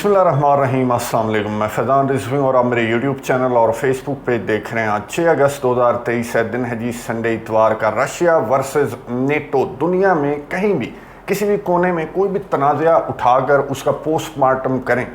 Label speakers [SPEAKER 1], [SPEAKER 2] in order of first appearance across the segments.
[SPEAKER 1] बिस्मिल्लाहिर्रहमानिर्रहीम, अस्सलाम वालेकुम। मैं फैज़ान रिजवी और आप मेरे यूट्यूब चैनल और फेसबुक पेज देख रहे हैं। आज 6 अगस्त 2023 है, दिन है जी संडे इतवार का। Russia versus NATO. दुनिया में कहीं भी किसी भी कोने में कोई भी तनाज़ा उठाकर उसका पोस्टमार्टम करें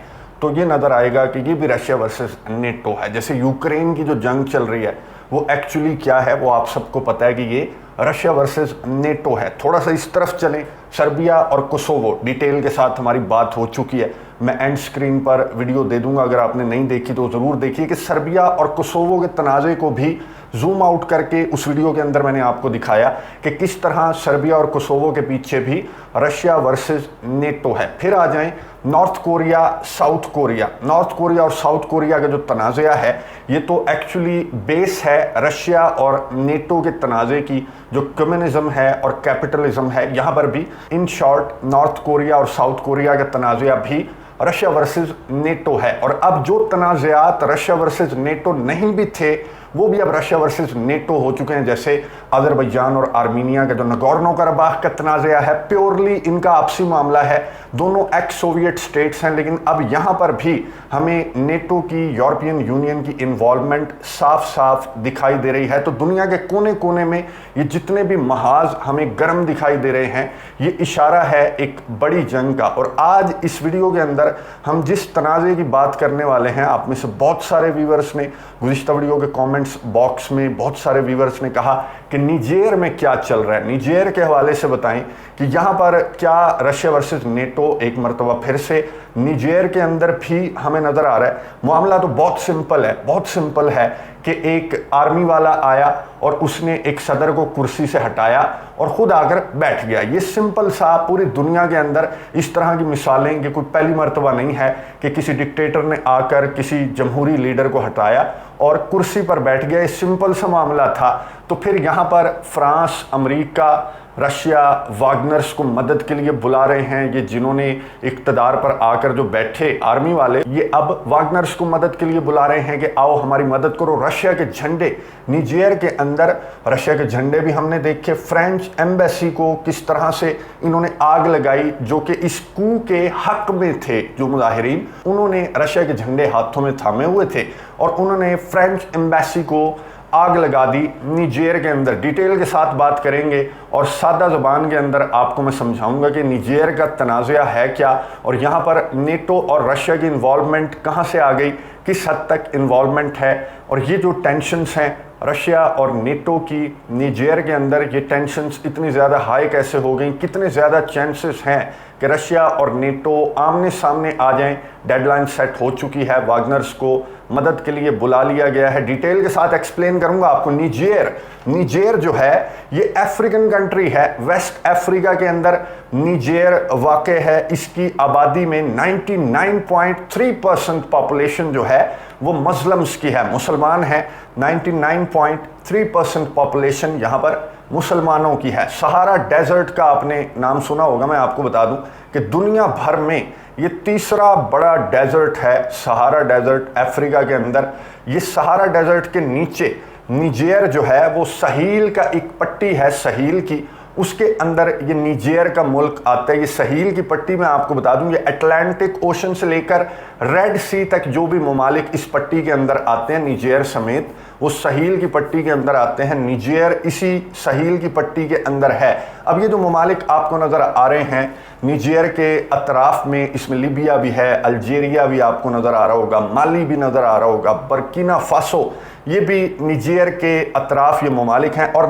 [SPEAKER 1] तो ये नज़र आएगा कि ये भी रशिया वर्सेस नेटो है। जैसे यूक्रेन की जो जंग चल रही है वो एक्चुअली क्या है वो आप सबको पता है कि ये रशिया वर्सेस नेटो है। थोड़ा सा इस तरफ चलें, सर्बिया और कोसोवो डिटेल के साथ हमारी बात हो चुकी है। मैं एंड स्क्रीन पर वीडियो दे दूंगा, अगर आपने नहीं देखी तो ज़रूर देखिए कि सर्बिया और कोसोवो के तनाज़े को भी जूम आउट करके उस वीडियो के अंदर मैंने आपको दिखाया कि किस तरह सर्बिया और कोसोवो के पीछे भी रशिया वर्सेस नेटो है। फिर आ जाएं north Korea south Korea. North Korea और साउथ कोरिया का जो तनाज़ा है ये तो एक्चुअली बेस है रशिया और नेटो के तनाज़े की, जो कम्युनिज्म है और कैपिटलिज्म है। यहाँ पर भी इन शॉर्ट नॉर्थ कोरिया और साउथ कोरिया का तनाज़ा भी रशिया वर्सेस नेटो है। और अब जो तनाज़ात रशिया वर्सेस नेटो नहीं भी थे वो भी अब रशिया वर्सेस नेटो हो चुके हैं। जैसे अजरबैजान और आर्मीनिया का जो नगोर्नो कराबाख का तनाज़ा है, प्योरली इनका आपसी मामला है। दोनों एक्स सोवियत स्टेट्स हैं, लेकिन अब यहाँ पर भी हमें नेटो की, यूरोपियन यूनियन की इन्वॉल्वमेंट साफ साफ दिखाई दे रही है। तो दुनिया के कोने कोने में ये जितने भी महाज हमें गर्म दिखाई दे रहे हैं ये इशारा है एक बड़ी जंग का। और आज इस वीडियो के अंदर हम जिस तनाज़े की बात करने वाले हैं, आप में से बहुत सारे व्यूवर्स ने गुज़िश्ता वीडियो के कमेंट्स बॉक्स में बहुत सारे व्यूवर्स ने कहा कि निजेर में क्या चल रहा है। निजेर के हवाले से बताएं कि यहाँ पर क्या रशिया वर्सेस नेटो एक मरतबा फिर से निजेर के अंदर भी हमें नज़र आ रहा है। मामला तो बहुत सिंपल है, बहुत सिंपल है कि एक आर्मी वाला आया और उसने एक सदर को कुर्सी से हटाया और ख़ुद आकर बैठ गया। ये सिंपल सा, पूरी दुनिया के अंदर इस तरह की मिसालें कि कोई पहली मरतबा नहीं है कि किसी डिक्टेटर ने आकर किसी जमहूरी लीडर को हटाया और कुर्सी पर बैठ गया। ये सिंपल सा मामला था। तो फिर यहाँ पर फ्रांस, अमेरिका, रशिया वागनर्स को मदद के लिए बुला रहे हैं। ये जिन्होंने इक़्तिदार पर आकर जो बैठे आर्मी वाले, ये अब वागनर्स को मदद के लिए बुला रहे हैं कि आओ हमारी मदद करो। रशिया के झंडे निजेर के अंदर, रशिया के झंडे भी हमने देखे। फ्रेंच एम्बेसी को किस तरह से इन्होंने आग लगाई, जो कि इस कू के हक में थे। जो मुजाहिरीन उन्होंने रशिया के झंडे हाथों में थामे हुए थे और उन्होंने फ्रेंच एम्बेसी को आग लगा दी निजेर के अंदर। डिटेल के साथ बात करेंगे और सादा ज़बान के अंदर आपको मैं समझाऊंगा कि निजेर का तनाज़ा है क्या और यहाँ पर नेटो और रशिया की इन्वॉल्वमेंट कहाँ से आ गई, किस हद तक इन्वॉल्वमेंट है। और ये जो टेंशन्स हैं रशिया और नेटो की निजेर के अंदर, ये टेंशन्स इतनी ज़्यादा हाई कैसे हो गई, कितने ज़्यादा चांसेस हैं कि रशिया और नेटो आमने सामने आ जाएं। डेडलाइन सेट हो चुकी है, वागनर्स को मदद के लिए बुला लिया गया है। डिटेल के साथ एक्सप्लेन करूंगा आपको। निजेर जो है ये अफ्रीकन कंट्री है, वेस्ट अफ्रीका के अंदर निजेर वाक़ है। इसकी आबादी में 99.3% पॉपुलेशन जो है वो मुस्लिम्स की है, मुसलमान है। 99.3% पॉपुलेशन यहाँ पर मुसलमानों की है। सहारा डेजर्ट का आपने नाम सुना होगा। मैं आपको बता दूं कि दुनिया भर में ये तीसरा बड़ा डेजर्ट है, सहारा डेजर्ट अफ्रीका के अंदर। ये सहारा डेजर्ट के नीचे निजेर जो है वो सहील का एक पट्टी है, सहील की, उसके अंदर ये निजेर का मुल्क आता है। ये सहील की पट्टी में आपको बता दूं ये अटलांटिक ओशन से लेकर रेड सी तक जो भी ममालिक इस पट्टी के अंदर आते हैं, निजेर समेत, वो सहील की पट्टी के अंदर आते हैं। निजेर इसी सहील की पट्टी के अंदर है। अब ये जो ममालिक आपको नज़र आ रहे हैं निजेर के अतराफ़ में, इसमें लीबिया भी है, अल्जीरिया भी आपको नज़र आ रहा होगा, माली भी नज़र आ रहा होगा, बर्किना फासो, ये भी निजेर के अतराफ़ ये ममालिक हैं। और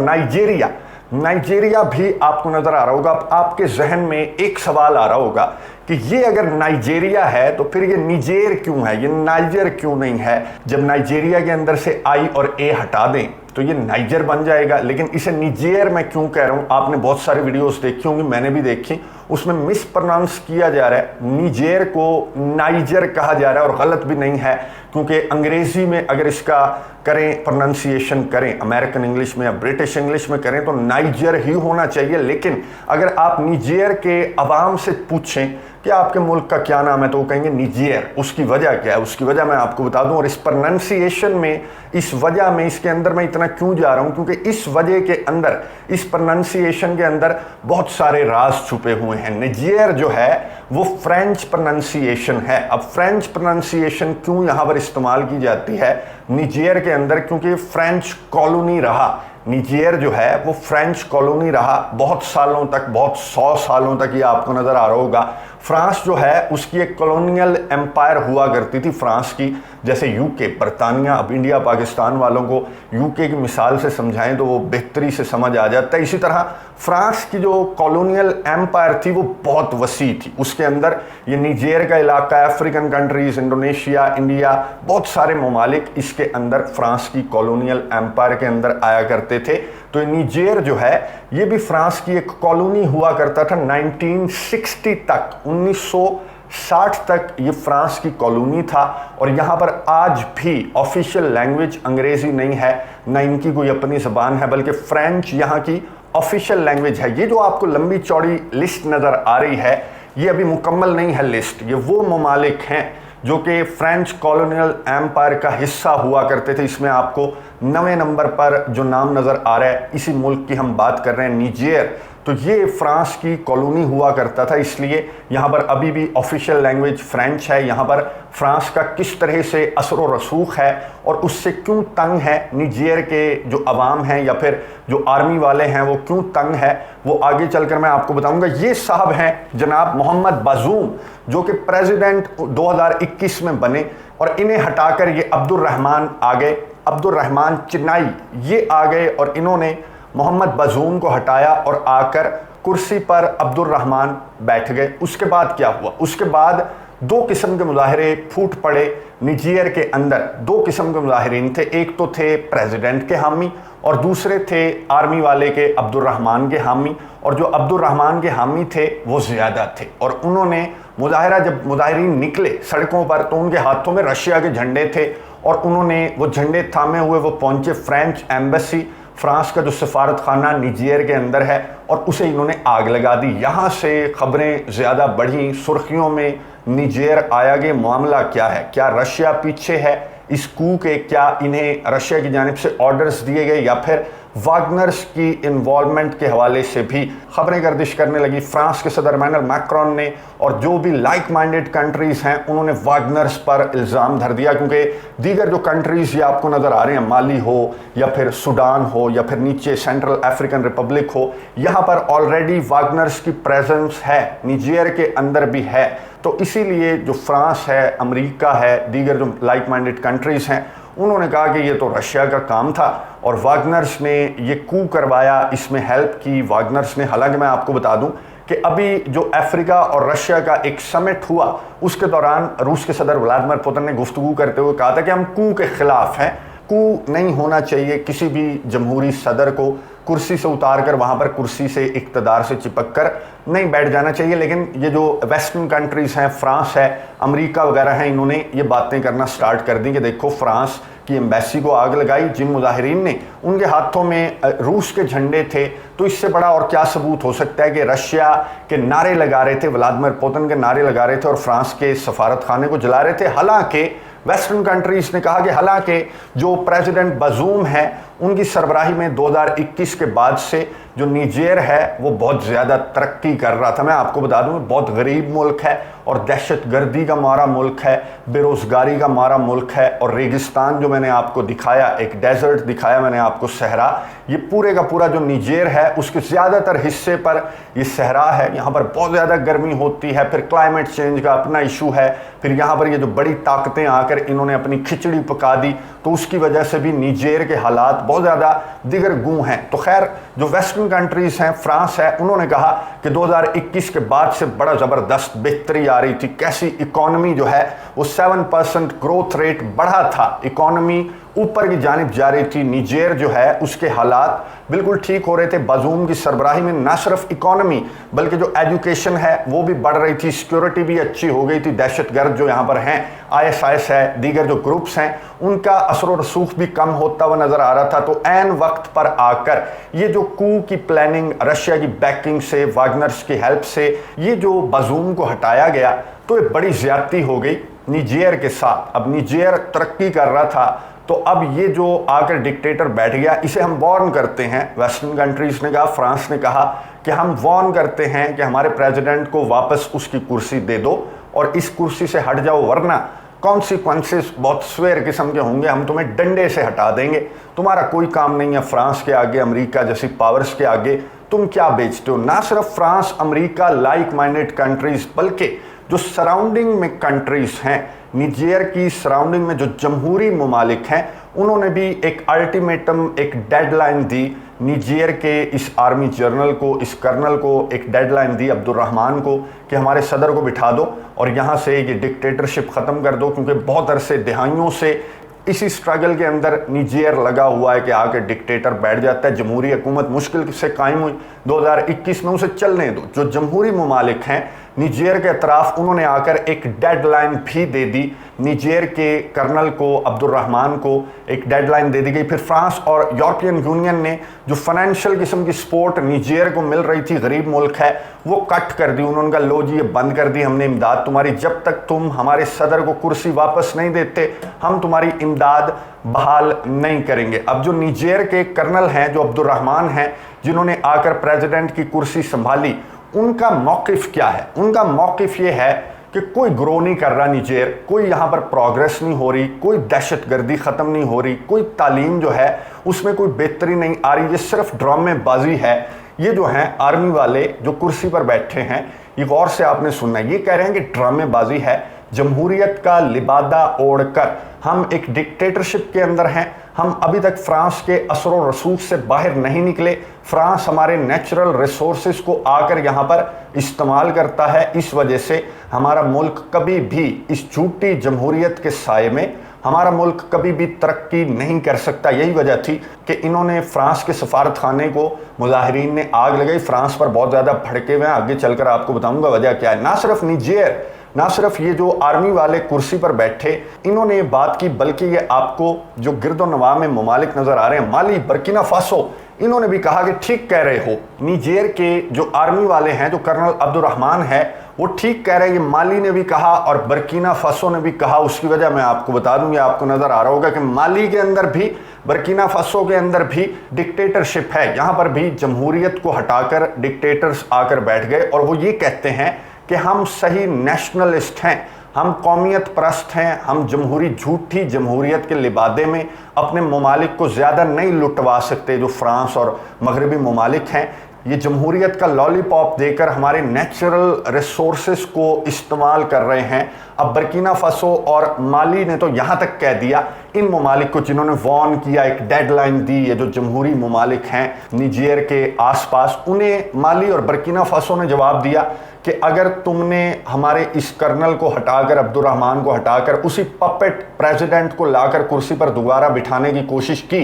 [SPEAKER 1] नाइजीरिया भी आपको नज़र आ रहा होगा। आपके जहन में एक सवाल आ रहा होगा कि ये अगर नाइजीरिया है तो फिर ये निजेर क्यों है, ये नाइजर क्यों नहीं है। जब नाइजीरिया के अंदर से आई और ए हटा दें तो ये नाइजर बन जाएगा, लेकिन इसे निजेर मैं क्यों कह रहा हूँ, आपने बहुत सारे वीडियोस देखी होंगी, मैंने भी देखी, उसमें मिस प्रोनाउंस किया जा रहा है। निजेर को नाइजर कहा जा रहा है और गलत भी नहीं है, क्योंकि अंग्रेज़ी में अगर इसका करें प्रोनाउंसिएशन करें, अमेरिकन इंग्लिश में या ब्रिटिश इंग्लिश में करें तो नाइजर ही होना चाहिए। लेकिन अगर आप निजेर के अवाम से पूछें कि आपके मुल्क का क्या नाम है, तो वो कहेंगे निजेर। उसकी वजह क्या है, उसकी वजह मैं आपको बता दूं। और इस प्रोनाउंसिएशन में, इस वजह में, इसके अंदर मैं इतना क्यों जा रहा हूं, क्योंकि इस वजह के अंदर, इस प्रोनाउंसिएशन के अंदर बहुत सारे राज छुपे हुए हैं। निजेर जो है वो फ्रेंच प्रोनाउंसिएशन है। अब फ्रेंच प्रोनाउंसिएशन क्यों यहां पर इस्तेमाल की जाती है निजेर के अंदर, क्योंकि फ्रेंच कॉलोनी रहा। निजेर जो है वो फ्रेंच कॉलोनी रहा बहुत सालों तक, बहुत 100 सालों तक। ये आपको नज़र आ रहा होगा। फ्रांस जो है उसकी एक कॉलोनियल एम्पायर हुआ करती थी फ्रांस की, जैसे यूके, बरतानिया। अब इंडिया पाकिस्तान वालों को यूके की मिसाल से समझाएं तो वो बेहतरी से समझ आ जाता है। इसी तरह फ्रांस की जो कॉलोनियल एम्पायर थी वो बहुत वसी थी। उसके अंदर ये निजेर का इलाका, अफ्रीकन कंट्रीज, इंडोनेशिया, इंडिया, बहुत सारे ममालिक इसके अंदर फ्रांस की कॉलोनियल एम्पायर के अंदर आया करते थे। तो निजेर जो है ये भी फ्रांस की एक कॉलोनी हुआ करता था 1960 तक, 1960 तक ये फ्रांस की कॉलोनी था। और यहाँ पर आज भी ऑफिशियल लैंग्वेज अंग्रेजी नहीं है, ना इनकी कोई अपनी ज़बान है, बल्कि फ्रेंच यहाँ की ऑफिशियल लैंग्वेज है। ये जो आपको लंबी चौड़ी लिस्ट नज़र आ रही है ये अभी मुकम्मल नहीं है लिस्ट। ये वो ममालिक हैं जो कि फ्रेंच कॉलोनियल एम्पायर का हिस्सा हुआ करते थे। इसमें आपको 9वें नंबर पर जो नाम नज़र आ रहा है, इसी मुल्क की हम बात कर रहे हैं, निजेर। तो ये फ्रांस की कॉलोनी हुआ करता था, इसलिए यहाँ पर अभी भी ऑफिशियल लैंग्वेज फ्रेंच है। यहाँ पर फ्रांस का किस तरह से असर व रसूख है और उससे क्यों तंग है निजेर के जो अवाम हैं या फिर जो आर्मी वाले हैं वो क्यों तंग है, वो आगे चलकर मैं आपको बताऊंगा। ये साहब हैं जनाब मोहम्मद बाजूम, जो कि प्रेसिडेंट 2021 में बने, और इन्हें हटाकर ये अब्दुर्रहमान आ गए, अब्दुर्रहमान चिनाई ये आ गए, और इन्होंने मोहम्मद बाजूम को हटाया और आकर कुर्सी पर अब्दुर्रहमान बैठ गए। उसके बाद क्या हुआ, उसके बाद दो किस्म के मुजाहरे फूट पड़े निजेर के अंदर। दो किस्म के मुजाहिरीन थे, एक तो थे प्रेसिडेंट के हामी और दूसरे थे आर्मी वाले के अब्दुर्रहमान के हामी। और जो अब्दुर्रहमान के हामी थे वो ज़्यादा थे, और उन्होंने मुजाहिरा, जब मुजाहिरीन निकले सड़कों पर तो उनके हाथों में रशिया के झंडे थे, और उन्होंने वो झंडे थामे हुए वो पहुंचे फ्रेंच एम्बेसी, फ्रांस का जो सफारत खाना निजेर के अंदर है, और उसे इन्होंने आग लगा दी। यहाँ से खबरें ज़्यादा बढ़ी, सुर्खियों में निजेर आया कि मामला क्या है, क्या रशिया पीछे है इस कू के, क्या इन्हें रशिया की जानिब से ऑर्डर्स दिए गए, या फिर वागनर्स की इन्वॉल्वमेंट के हवाले से भी खबरें गर्दिश करने लगी। फ्रांस के सदर इमानुएल मैक्रोन ने और जो भी लाइक माइंडेड कंट्रीज़ हैं उन्होंने वागनर्स पर इल्ज़ाम धर दिया, क्योंकि दीगर जो कंट्रीज़ ये आपको नज़र आ रहे हैं, माली हो या फिर सूडान हो या फिर नीचे सेंट्रल अफ्रीकन रिपब्लिक हो, यहाँ पर ऑलरेडी वागनर्स की प्रेजेंस है, निजेर के अंदर भी है। तो इसीलिए जो फ्रांस है, अमेरिका है, दीगर जो लाइक माइंडेड कंट्रीज़ हैं, उन्होंने कहा कि ये तो रशिया का काम था और वागनर्स ने ये कू करवाया, इसमें हेल्प की वागनर्स ने। हालांकि मैं आपको बता दूं कि अभी जो अफ्रीका और रशिया का एक समिट हुआ उसके दौरान रूस के सदर व्लादिमीर पुतिन ने गुफ्तगू करते हुए कहा था कि हम कू के खिलाफ हैं, कू नहीं होना चाहिए, किसी भी जमहूरी सदर को कुर्सी से उतार कर वहाँ पर कुर्सी से इक़्तिदार से चिपक कर नहीं बैठ जाना चाहिए। लेकिन ये जो वेस्टर्न कंट्रीज़ हैं, फ्रांस है, अमेरिका वगैरह हैं, इन्होंने ये बातें करना स्टार्ट कर दी कि देखो फ्रांस की एम्बेसी को आग लगाई जिन मुजाहिरीन ने, उनके हाथों में रूस के झंडे थे। तो इससे बड़ा और क्या सबूत हो सकता है कि रशिया के नारे लगा रहे थे, व्लादिमीर पुतिन के नारे लगा रहे थे और फ्रांस के सफारत खाने को जला रहे थे। हालांकि वेस्टर्न कंट्रीज़ ने कहा कि हालांकि जो प्रेसिडेंट बाजूम है उनकी सरबराही में 2021 के बाद से जो निजेर है वो बहुत ज़्यादा तरक्की कर रहा था। मैं आपको बता दूं बहुत गरीब मुल्क है और दहशतगर्दी का मारा मुल्क है, बेरोज़गारी का मारा मुल्क है, और रेगिस्तान जो मैंने आपको दिखाया, एक डेजर्ट दिखाया मैंने आपको, सहरा, ये पूरे का पूरा जो निजेर है उसके ज़्यादातर हिस्से पर ये सहरा है। यहाँ पर बहुत ज़्यादा गर्मी होती है, फिर क्लाइमेट चेंज का अपना इशू है, फिर यहाँ पर ये जो बड़ी ताकतें आकर इन्होंने अपनी खिचड़ी पका दी, तो उसकी वजह से भी निजेर के हालात बहुत ज़्यादा दिगर गूं हैं। तो खैर जो वेस्टर्न कंट्रीज़ हैं, फ्रांस है, उन्होंने कहा कि 2021 के बाद से बड़ा ज़बरदस्त बेहतरी आ रही थी। कैसी इकॉनमी जो है वो 7% ग्रोथ रेट बढ़ा था, इकॉनमी ऊपर की जानिब जा रही थी। निजेर जो है उसके हालात बिल्कुल ठीक हो रहे थे। बाजूम की सरबराही में ना सिर्फ इकोनॉमी बल्कि जो एजुकेशन है वो भी बढ़ रही थी, सिक्योरिटी भी अच्छी हो गई थी। दहशतगर्द जो यहाँ पर हैं, ISIS है, दीगर जो ग्रुप्स हैं, उनका असर व रसूख भी कम होता हुआ नजर आ रहा था। तो ऐन वक्त पर आकर ये जो कू की प्लानिंग, रशिया की बैकिंग से, वागनर्स की हेल्प से ये जो बाजूम को हटाया गया, तो ये बड़ी ज्यादती हो गई निजेर के साथ। अब निजेर तरक्की कर रहा था, तो अब ये जो आकर डिक्टेटर बैठ गया, इसे हम वार्न करते हैं। वेस्टर्न कंट्रीज ने कहा, फ्रांस ने कहा कि हम वार्न करते हैं कि हमारे प्रेसिडेंट को वापस उसकी कुर्सी दे दो और इस कुर्सी से हट जाओ, वरना कॉन्सिक्वेंसेस बहुत स्वेर किस्म के होंगे, हम तुम्हें डंडे से हटा देंगे। तुम्हारा कोई काम नहीं है फ्रांस के आगे, अमेरिका जैसी पावर्स के आगे तुम क्या बेचते हो। ना सिर्फ France, America, like minded countries, बल्कि जो सराउंडिंग में कंट्रीज हैं, निजेर की सराउंडिंग में जो जमहूरी ममालिक हैं, उन्होंने भी एक अल्टीमेटम, एक डेडलाइन दी निजेर के इस आर्मी जनरल को, इस कर्नल को एक डेडलाइन दी, अब्दुर्रहमान को, कि हमारे सदर को बिठा दो और यहाँ से ये डिक्टेटरशिप ख़त्म कर दो। क्योंकि बहुत अरसे, दिहाइयों से इसी स्ट्रगल के अंदर निजेर लगा हुआ है कि आके डिक्टेटर बैठ जाता है। जमहूरी हुकूमत मुश्किल से कायम हुई 2021 में, उसे चलने दो। जो जमहूरी ममालिक हैं निजेर के अतराफ, उन्होंने आकर एक डेडलाइन भी दे दी निजेर के कर्नल को, अब्दुर्रहमान को एक डेडलाइन दे दी गई। फिर फ्रांस और यूरोपियन यूनियन ने जो फाइनेंशियल किस्म की सपोर्ट निजेर को मिल रही थी, गरीब मुल्क है, वो कट कर दी। उन्होंने कहा लो जी, ये बंद कर दी हमने इमदाद तुम्हारी, जब तक तुम हमारे सदर को कुर्सी वापस नहीं देते हम तुम्हारी इमदाद बहाल नहीं करेंगे। अब जो निजेर के कर्नल हैं, जो अब्दुर्रहमान हैं, जिन्होंने आकर प्रेसिडेंट की कुर्सी संभाली, उनका मौकिफ क्या है? उनका मौकिफ ये है कि कोई ग्रो नहीं कर रहा निजेर, कोई यहाँ पर प्रोग्रेस नहीं हो रही, कोई दहशतगर्दी ख़त्म नहीं हो रही, कोई तालीम जो है उसमें कोई बेहतरी नहीं आ रही, ये सिर्फ ड्रामेबाजी है। ये जो हैं आर्मी वाले जो कुर्सी पर बैठे हैं, ये गौर से आपने सुनना है, ये कह रहे हैं कि ड्रामेबाजी है। जमहूरियत का लिबादा ओढ़कर हम एक डिक्टेटरशिप के अंदर हैं। हम अभी तक फ्रांस के असर व रसूख से बाहर नहीं निकले। फ्रांस हमारे नेचुरल रिसोर्सेज को आकर यहाँ पर इस्तेमाल करता है। इस वजह से हमारा मुल्क कभी भी, इस झूठी जमहूरियत के साये में हमारा मुल्क कभी भी तरक्की नहीं कर सकता। यही वजह थी कि इन्होंने फ्रांस के सफारत खाने को, मुजाहिरीन ने आग लगाई। फ्रांस पर बहुत ज़्यादा भड़के हुए हैं, आगे चलकर आपको बताऊंगा वजह क्या है। ना सिर्फ निजेर, ना सिर्फ ये जो आर्मी वाले कुर्सी पर बैठे इन्होंने ये बात की, बल्कि ये आपको जो गिरदो नवा में ममालिक नज़र आ रहे हैं, माली, बर्किना फासो, इन्होंने भी कहा कि ठीक कह रहे हो। निजेर के जो आर्मी वाले हैं, जो कर्नल अब्दुर्रहमान है, वो ठीक कह रहे हैं। ये माली ने भी कहा और बर्किना फासो ने भी कहा। उसकी वजह मैं आपको बता दूंगी, आपको नज़र आ रहा होगा कि माली के अंदर भी, बर्किना फासो के अंदर भी डिक्टेटरशिप है। यहाँ पर भी जमहूरियत को हटाकर डिक्टेटर्स आकर बैठ गए और वो ये कहते हैं कि हम सही नेशनलिस्ट हैं, हम कौमियत परस्त हैं, हम जमहूरी, झूठी जमहूरियत के लिबादे में अपने ममालिक को ज़्यादा नहीं लुटवा सकते। जो फ्रांस और मगरबी ममालिक हैं, ये जमहूरियत का लॉलीपॉप देकर हमारे नेचुरल रिसोर्सेस को इस्तेमाल कर रहे हैं। अब बर्किना फासो और माली ने तो यहाँ तक कह दिया, इन ममालिक को जिन्होंने वार्न किया, एक डेडलाइन दी, ये जो जमहूरी ममालिक हैं निजेर के आसपास, उन्हें माली और बर्किना फासो ने जवाब दिया कि अगर तुमने हमारे इस कर्नल को हटाकर, अब्दुर्रहमान को हटाकर, उसी पपेट प्रेसिडेंट को लाकर कुर्सी पर दोबारा बिठाने की कोशिश की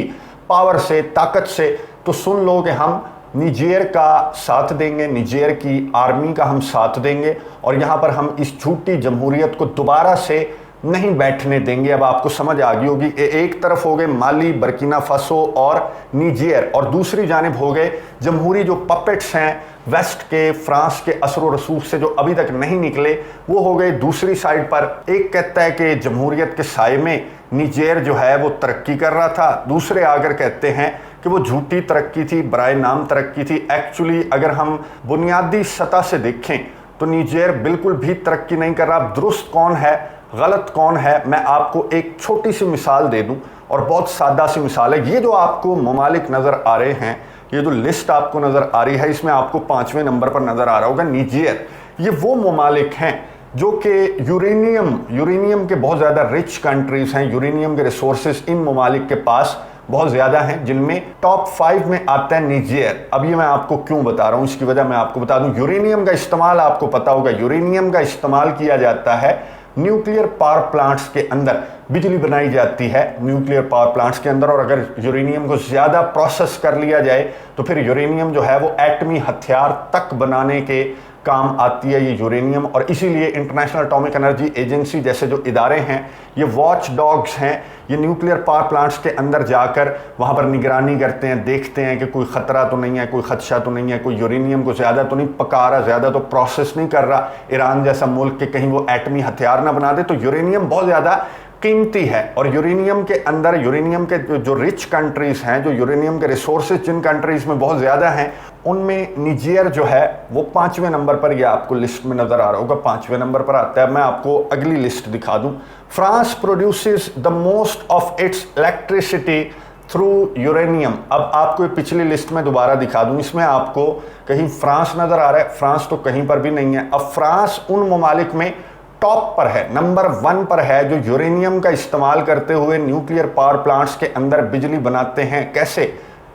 [SPEAKER 1] पावर से, ताकत से, तो सुन लो कि हम निजेर का साथ देंगे, निजेर की आर्मी का हम साथ देंगे और यहाँ पर हम इस झूठी जमहूरियत को दोबारा से नहीं बैठने देंगे। अब आपको समझ आ गई होगी, एक तरफ हो गए माली, बर्किना फासो और निजेर, और दूसरी जानिब हो गए जमहूरी जो पपेट्स हैं वेस्ट के, फ्रांस के असर व रसूख से, जो अभी तक नहीं निकले, वो हो गए दूसरी साइड पर। एक कहता है कि जमहूरियत के साये में निजेर जो है वो तरक्की कर रहा था, दूसरे आकर कहते हैं कि वो झूठी तरक्की थी, बराए नाम तरक्की थी। एक्चुअली अगर हम बुनियादी सतह से देखें तो निजेर बिल्कुल भी तरक्की नहीं कर रहा। दुरुस्त कौन है, गलत कौन है, मैं आपको एक छोटी सी मिसाल दे दूं, और बहुत सादा सी मिसाल है। ये जो आपको ममालिक नज़र आ रहे हैं, ये जो लिस्ट आपको नज़र आ रही है, इसमें आपको 5वें नंबर पर नज़र आ रहा होगा निजेर। ये वो ममालिक हैं जो कि यूरेनियम के बहुत ज़्यादा रिच कंट्रीज़ हैं। यूरेनियम के रिसोर्सेज इन ममालिक के पास बहुत ज़्यादा हैं, जिनमें टॉप 5 में आता है निजेर। अब ये मैं आपको क्यों बता रहा हूँ, इसकी वजह मैं आपको बता दूँ। यूरेनियम का इस्तेमाल आपको पता होगा, यूरेनियम का इस्तेमाल किया जाता है न्यूक्लियर पावर प्लांट्स के अंदर बिजली बनाई जाती है, न्यूक्लियर पावर प्लांट्स के अंदर। और अगर यूरेनियम को ज़्यादा प्रोसेस कर लिया जाए तो फिर यूरेनियम जो है वो एटमी हथियार तक बनाने के काम आती है ये यूरेनियम। और इसीलिए इंटरनेशनल एटॉमिक एनर्जी एजेंसी जैसे जो इदारे हैं, ये वॉच डॉग्स हैं, ये न्यूक्लियर पावर प्लांट्स के अंदर जाकर वहाँ पर निगरानी करते हैं, देखते हैं कि कोई ख़तरा तो नहीं है, कोई खदशा तो नहीं है, कोई यूरेनियम को ज़्यादा तो नहीं पका रहा, ज़्यादा तो प्रोसेस नहीं कर रहा ईरान जैसा मुल्क के कहीं वो एटमी हथियार ना बना दे। तो यूरेनियम बहुत ज़्यादा कीमती है। और यूरेनियम के अंदर यूरेनियम के जो रिच कंट्रीज़ हैं, जो यूरेनियम के रिसोर्सेज जिन कंट्रीज़ में बहुत ज़्यादा हैं, उनमें निजेर जो है वो 5वें नंबर पर, यह आपको लिस्ट में नज़र आ रहा होगा, 5वें नंबर पर आता है। मैं आपको अगली लिस्ट दिखा दूं। France produces the most of its electricity through uranium. अब आपको पिछली लिस्ट में दोबारा दिखा दूं, इसमें आपको कहीं फ्रांस नज़र आ रहा है, फ्रांस तो कहीं पर भी नहीं है। अब फ्रांस उन ममालिक में टॉप पर है, नंबर 1 पर है, जो यूरेनियम का इस्तेमाल करते हुए न्यूक्लियर पावर प्लांट्स के अंदर बिजली बनाते हैं। कैसे,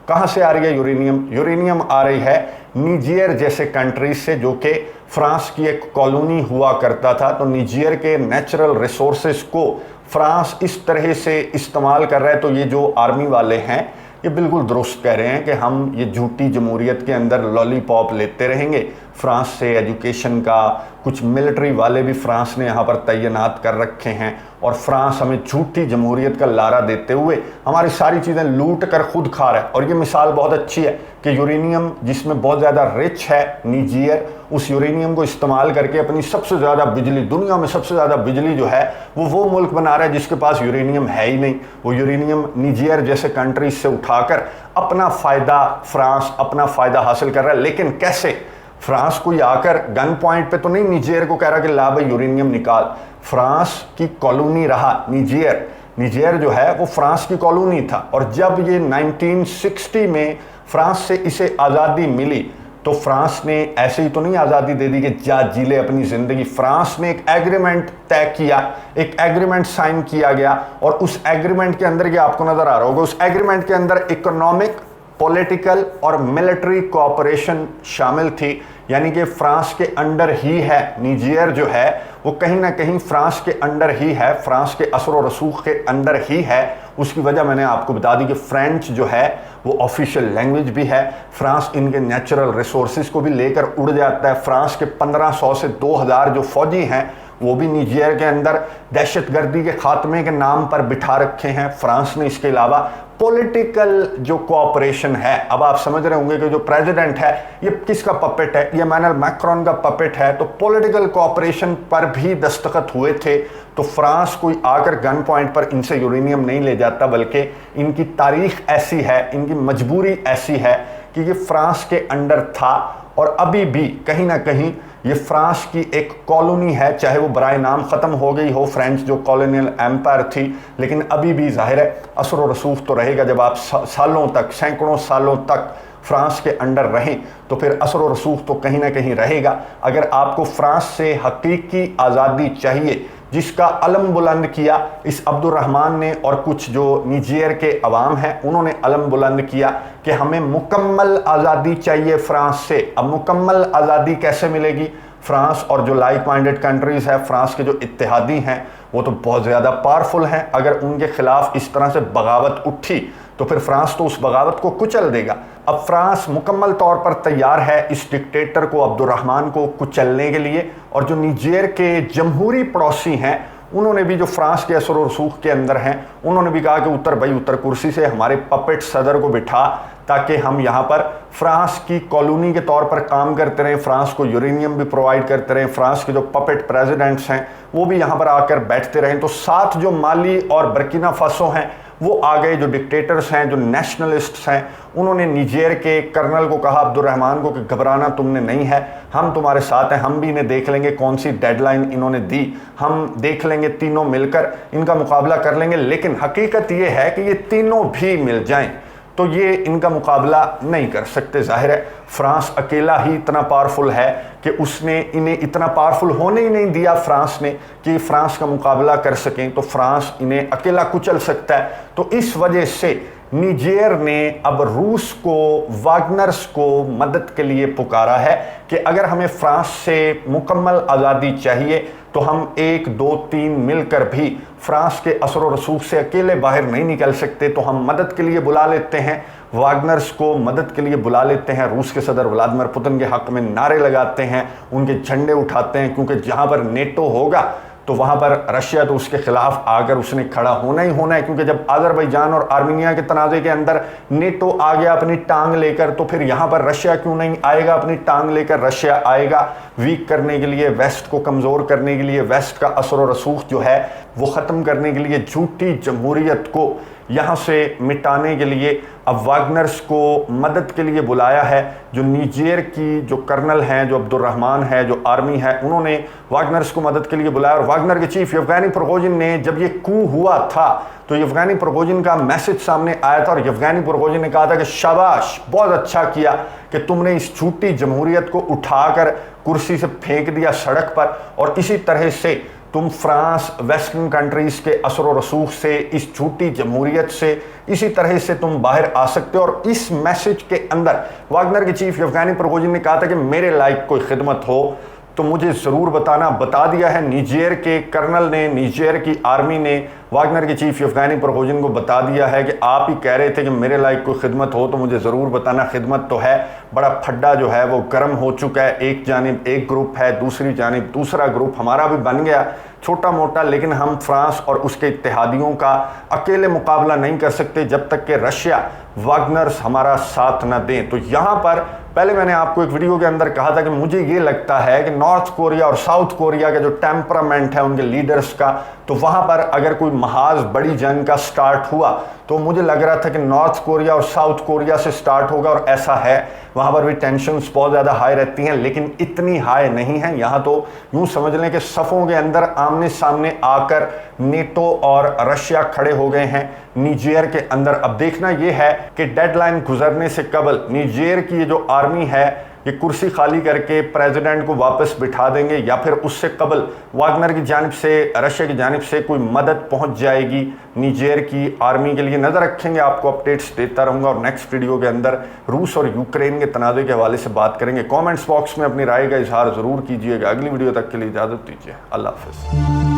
[SPEAKER 1] कहाँ से आ रही है यूरेनियम? यूरेनियम आ रही है निजेर जैसे कंट्रीज से, जो कि फ्रांस की एक कॉलोनी हुआ करता था। तो निजेर के नेचुरल रिसोर्सेज को फ्रांस इस तरह से इस्तेमाल कर रहा है। तो ये जो आर्मी वाले हैं ये बिल्कुल दुरुस्त कह रहे हैं कि हम ये झूठी जमहूरियत के अंदर लॉलीपॉप लेते रहेंगे। फ्रांस से एजुकेशन का, कुछ मिलिट्री वाले भी फ्रांस ने यहाँ पर तैनात कर रखे हैं और फ्रांस हमें झूठी जमहूरियत का लारा देते हुए हमारी सारी चीज़ें लूट कर खुद खा रहा है। और ये मिसाल बहुत अच्छी है कि यूरेनियम जिसमें बहुत ज़्यादा रिच है निजेर, उस यूरेनियम को इस्तेमाल करके अपनी सबसे ज़्यादा बिजली, दुनिया में सबसे ज़्यादा बिजली जो है वो मुल्क बना रहा है जिसके पास यूरेनियम है ही नहीं। वो यूरेनियम निजेर जैसे कंट्रीज से उठाकर अपना फ़ायदा, फ्रांस अपना फ़ायदा हासिल कर रहा है। लेकिन कैसे? फ्रांस कोई आकर गन पॉइंट पे तो नहीं निजेर को कह रहा कि ला भाई यूरेनियम निकाल। फ्रांस की कॉलोनी रहा निजेर, निजेर जो है वो फ्रांस की कॉलोनी था। और जब ये 1960 में फ्रांस से इसे आज़ादी मिली तो फ्रांस ने ऐसे ही तो नहीं आज़ादी दे दी कि जा जी ले अपनी ज़िंदगी। फ्रांस ने एक एग्रीमेंट तय किया, एक एग्रीमेंट साइन किया गया और उस एग्रीमेंट के अंदर, ये आपको नज़र आ रहा होगा, उस एग्रीमेंट के अंदर इकोनॉमिक, पॉलिटिकल और मिलिट्री कोऑपरेशन शामिल थी। यानी कि फ्रांस के अंडर ही है निजेर जो है वो, कहीं ना कहीं फ्रांस के अंडर ही है, फ्रांस के असर और रसूख के अंदर ही है। उसकी वजह मैंने आपको बता दी कि फ्रेंच जो है वो ऑफिशियल लैंग्वेज भी है। फ्रांस इनके नेचुरल रिसोर्सेज को भी लेकर उड़ जाता है। फ्रांस के 1500 से 2000 जो फौजी हैं वो भी निजेर के अंदर दहशतगर्दी के खात्मे के नाम पर बिठा रखे हैं फ्रांस ने। इसके अलावा पॉलिटिकल जो कोऑपरेशन है, अब आप समझ रहे होंगे कि जो प्रेसिडेंट है ये किसका पपेट है? ये इमैनुअल मैक्रोन का पपेट है। तो पॉलिटिकल कोऑपरेशन पर भी दस्तखत हुए थे। तो फ्रांस कोई आकर गन पॉइंट पर इनसे यूरेनियम नहीं ले जाता, बल्कि इनकी तारीख ऐसी है, इनकी मजबूरी ऐसी है कि ये फ्रांस के अंडर था और अभी भी कहीं ना कहीं ये फ्रांस की एक कॉलोनी है। चाहे वो बराए नाम ख़त्म हो गई हो फ्रेंच जो कॉलोनियल एम्पायर थी, लेकिन अभी भी जाहिर है असर और रसूख तो रहेगा। जब आप सालों तक, सैकड़ों सालों तक फ्रांस के अंडर रहें तो फिर असर और रसूख तो कहीं ना कहीं रहेगा। अगर आपको फ्रांस से हकीकी आज़ादी चाहिए, जिसका अलम बुलंद किया इस अब्दुर्रहमान ने और कुछ जो निजेर के अवाम हैं उन्होंने अलम बुलंद किया कि हमें मुकम्मल आज़ादी चाहिए फ्रांस से। अब मुकम्मल आज़ादी कैसे मिलेगी? फ्रांस और जो लाइक माइंडेड कंट्रीज़ है, फ्रांस के जो इत्तेहादी हैं वो तो बहुत ज़्यादा पावरफुल हैं। अगर उनके खिलाफ इस तरह से बगावत उठी तो फिर फ्रांस तो उस बगावत को कुचल देगा। अब फ्रांस मुकम्मल तौर पर तैयार है इस डिक्टेटर को, अब्दुर्रहमान को कुचलने के लिए। और जो निजेर के जमहूरी पड़ोसी हैं उन्होंने भी, जो फ्रांस के असर और रसूख के अंदर हैं, उन्होंने भी कहा कि उतर भाई उतर कुर्सी से, हमारे पपेट सदर को बिठा ताकि हम यहाँ पर फ्रांस की कॉलोनी के तौर पर काम करते रहें, फ्रांस को यूरेनियम भी प्रोवाइड करते रहें, फ्रांस के जो पपेट प्रेसिडेंट्स हैं वो भी यहाँ पर आकर बैठते रहें। तो साथ जो माली और बर्किना फासो हैं वो आ गए, जो डिक्टेटर्स हैं, जो नेशनलिस्ट्स हैं, उन्होंने निजेर के कर्नल को कहा, अब्दुर्रहमान को, कि घबराना तुमने नहीं है, हम तुम्हारे साथ हैं, हम भी इन्हें देख लेंगे कौन सी डेडलाइन इन्होंने दी, हम देख लेंगे, तीनों मिलकर इनका मुकाबला कर लेंगे। लेकिन हकीकत ये है कि ये तीनों भी मिल जाएं तो ये इनका मुकाबला नहीं कर सकते। जाहिर है फ्रांस अकेला ही इतना पावरफुल है कि उसने इन्हें इतना पावरफुल होने ही नहीं दिया फ्रांस ने कि फ्रांस का मुकाबला कर सकें। तो फ्रांस इन्हें अकेला कुचल सकता है। तो इस वजह से निजेर ने अब रूस को, वागनर्स को मदद के लिए पुकारा है कि अगर हमें फ्रांस से मुकम्मल आज़ादी चाहिए तो हम 1, 2, 3 मिलकर भी फ्रांस के असर और रसूख से अकेले बाहर नहीं निकल सकते, तो हम मदद के लिए बुला लेते हैं वागनर्स को, मदद के लिए बुला लेते हैं। रूस के सदर व्लादिमीर पुतिन के हक में नारे लगाते हैं, उनके झंडे उठाते हैं, क्योंकि जहां पर नेटो होगा तो वहां पर रशिया तो उसके खिलाफ आकर उसने खड़ा होना ही होना है, क्योंकि जब अजरबैजान और आर्मीनिया के तनाज़े के अंदर नेटो आ गया अपनी टांग लेकर, तो फिर यहां पर रशिया क्यों नहीं आएगा अपनी टांग लेकर। रशिया आएगा वीक करने के लिए, वेस्ट को कमज़ोर करने के लिए, वेस्ट का असर और रसूख जो है वो ख़त्म करने के लिए, झूठी जमहूरियत को यहाँ से मिटाने के लिए अब वागनर्स को मदद के लिए बुलाया है। जो निजेर की जो कर्नल हैं, जो अब्दुर्रहमान है, जो आर्मी है, उन्होंने वागनर्स को मदद के लिए बुलाया। और वागनर के चीफ येवगेनी प्रिगोजिन ने, जब ये कू हुआ था तो येवगेनी प्रिगोजिन का मैसेज सामने आया था और येवगेनी प्रिगोजिन ने कहा था कि शाबाश, बहुत अच्छा किया कि तुमने इस झूठी जमहूरियत को उठाकर कुर्सी से फेंक दिया सड़क पर, और इसी तरह से तुम फ्रांस, वेस्टर्न कंट्रीज के असर और रसूख से, इस झूठी जमहूरियत से, इसी तरह से तुम बाहर आ सकते हो। और इस मैसेज के अंदर वागनर के चीफ येवगेनी प्रिगोजिन ने कहा था कि मेरे लायक कोई खिदमत हो तो मुझे ज़रूर बताना। बता दिया है निजेर के कर्नल ने, निजेर की आर्मी ने वागनर के चीफ येवगेनी प्रिगोजिन को बता दिया है कि आप ही कह रहे थे कि मेरे लायक कोई खिदमत हो तो मुझे ज़रूर बताना। खिदमत तो है, बड़ा फड्डा जो है वो गर्म हो चुका है। एक जानिब एक ग्रुप है, दूसरी जानिब दूसरा ग्रुप हमारा भी बन गया छोटा मोटा, लेकिन हम फ्रांस और उसके इत्तेहादियों का अकेले मुकाबला नहीं कर सकते जब तक कि रशिया, वागनर्स हमारा साथ न दें। तो यहाँ पर पहले मैंने आपको एक वीडियो के अंदर कहा था कि मुझे ये लगता है कि नॉर्थ कोरिया और साउथ कोरिया का जो टेम्परामेंट है उनके लीडर्स का, तो वहाँ पर अगर कोई महाज बड़ी जंग का स्टार्ट हुआ तो मुझे लग रहा था कि नॉर्थ कोरिया और साउथ कोरिया से स्टार्ट होगा, और ऐसा है। वहाँ पर भी टेंशन्स बहुत ज़्यादा हाई रहती हैं, लेकिन इतनी हाई नहीं है। यहाँ तो यूँ समझ लें कि सफ़ों के अंदर आमने सामने आकर नेटो और रशिया खड़े हो गए हैं निजेर के अंदर। अब देखना यह है कि डेडलाइन गुजरने से कबल निजेर की ये जो आर्मी है ये कुर्सी खाली करके प्रेसिडेंट को वापस बिठा देंगे, या फिर उससे कबल वागनर की जानिब से, रशिया की जानिब से कोई मदद पहुंच जाएगी निजेर की आर्मी के लिए। नज़र रखेंगे, आपको अपडेट्स देता रहूँगा, और नेक्स्ट वीडियो के अंदर रूस और यूक्रेन के तनाज़े के हवाले से बात करेंगे। कॉमेंट्स बॉक्स में अपनी राय का इजहार ज़रूर कीजिएगा। अगली वीडियो तक के लिए इजाज़त दीजिए। अल्लाह हाफ़िज़।